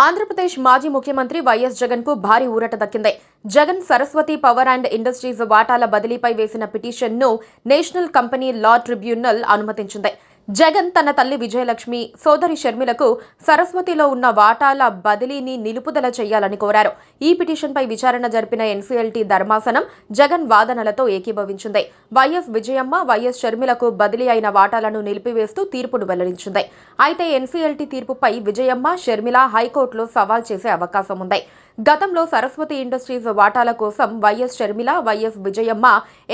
ఆంధ్రప్రదేశ్ మాజీ ముఖ్యమంత్రి వైఎస్ జగన్ కు భారీ ఊరట దక్కింది. Jagan Saraswati power and industries వాటాల బదిలీపై వేసిన పిటిషన్ను నేషనల్ కంపెనీ లా ట్రిబ్యునల్ అనుమతించింది. జగన్ తన తల్లి విజయలక్ష్మి, సోదరి షర్మిలకు సరస్వతిలో ఉన్న వాటాల బదిలీని నిలుపుదల చేయాలని కోరారు. ఈ పిటిషన్పై విచారణ జరిపిన ఎన్సీఎల్టీ ధర్మాసనం జగన్ వాదనలతో ఏకీభవించింది. వైఎస్ విజయమ్మ, వైఎస్ షర్మిలకు బదిలీ అయిన వాటాలను నిలిపివేస్తూ తీర్పును వెల్లడించింది. అయితే ఎన్సీఎల్టీ తీర్పుపై విజయమ్మ, షర్మిల హైకోర్టులో సవాల్ చేసే అవకాశం ఉంది. గతంలో సరస్వతి ఇండస్ట్రీస్ వాటాల కోసం వైఎస్ షర్మిల, వైఎస్ విజయమ్మ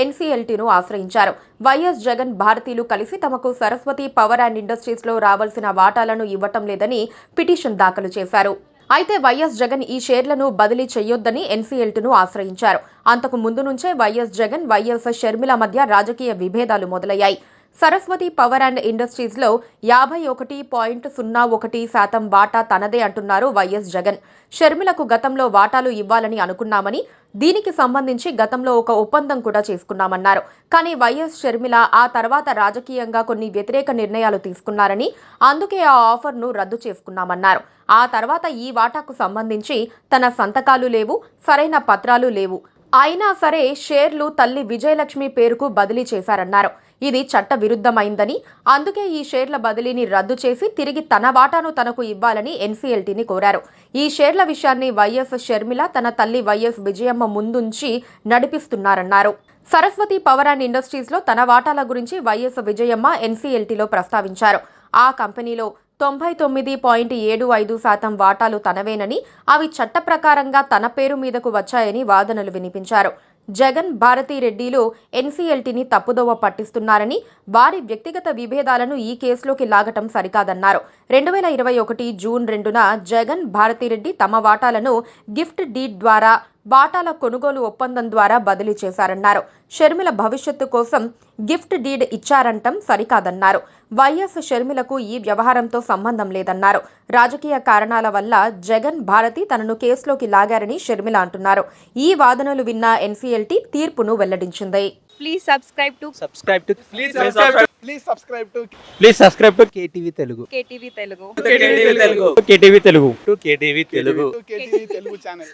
ఎన్సీఎల్టీను ఆశ్రయించారు. వైఎస్ జగన్ భారతీయులు కలిసి తమకు సరస్వతి పవర్ అండ్ ఇండస్ట్రీస్ లో రావాల్సిన వాటాలను ఇవ్వటం లేదని పిటిషన్ దాఖలు చేశారు. అయితే వైఎస్ జగన్ ఈ షేర్లను బదిలీ చేయొద్దని ఎన్సీఎల్టీను ఆశ్రయించారు. అంతకు ముందు నుంచే వైఎస్ జగన్, వైఎస్ షర్మిల మధ్య రాజకీయ విభేదాలు మొదలయ్యాయి. సరస్వతి పవర్ అండ్ ఇండస్ట్రీస్ లో 51.01% వాటా తనదే అంటున్నారు వైఎస్ జగన్. షర్మిలకు గతంలో వాటాలు ఇవ్వాలని అనుకున్నామని, దీనికి సంబంధించి గతంలో ఒక ఒప్పందం కూడా చేసుకున్నామన్నారు. కానీ వైఎస్ షర్మిల ఆ తర్వాత రాజకీయంగా కొన్ని వ్యతిరేక నిర్ణయాలు తీసుకున్నారని, అందుకే ఆ ఆఫర్ను రద్దు చేసుకున్నామన్నారు. ఆ తర్వాత ఈ వాటాకు సంబంధించి తన సంతకాలు లేవు, సరైన పత్రాలు లేవు. అయినా సరే షేర్లు తల్లి విజయలక్ష్మి పేరుకు బదిలీ చేశారన్నారు. ఇది చట్ట విరుద్ధమైందని, అందుకే ఈ షేర్ల బదిలీని రద్దు చేసి తిరిగి తన వాటాను తనకు ఇవ్వాలని ఎన్సీఎల్టీని కోరారు. ఈ షేర్ల విషయాన్ని వైఎస్ షర్మిల తన తల్లి వైఎస్ విజయమ్మ ముందుంచి నడిపిస్తున్నారన్నారు. సరస్వతి పవర్ అండ్ ఇండస్ట్రీస్ లో తన వాటాల గురించి వైఎస్ విజయమ్మ ఎన్సీఎల్టీలో ప్రస్తావించారు. ఆ కంపెనీలో 99.75% వాటాలు తనవేనని, అవి చట్ట ప్రకారంగా తన పేరు మీదకు వచ్చాయని వాదనలు వినిపించారు. జగన్, భారతిరెడ్డిలు ఎన్సీఎల్టీని తప్పుదోవ పట్టిస్తున్నారని, వారి వ్యక్తిగత విభేదాలను ఈ కేసులోకి లాగటం సరికాదన్నారు. 2021 జూన్ 2న జగన్, భారతిరెడ్డి తమ వాటాలను గిఫ్ట్ డీడ్ ద్వారా, వాటాల కొనుగోలు ఒప్పందం ద్వారా బదిలీ చేశారన్నారు. షర్మిల భవిష్యత్తు కోసం గిఫ్ట్ డీడ్ ఇచ్చారంటం సరికాదన్నారు. వైఎస్ షర్మిలకు ఈ వ్యవహారంతో సంబంధం లేదన్నారు. రాజకీయ కారణాల వల్ల జగన్, భారతి తనను కేసులోకి లాగారని షర్మిల అంటున్నారు. ఈ వాదనలు విన్న ఎన్సీఎల్టీ తీర్పును వెల్లడించింది. Please subscribe to KTV Telugu. KTV Telugu. KTV Telugu channel.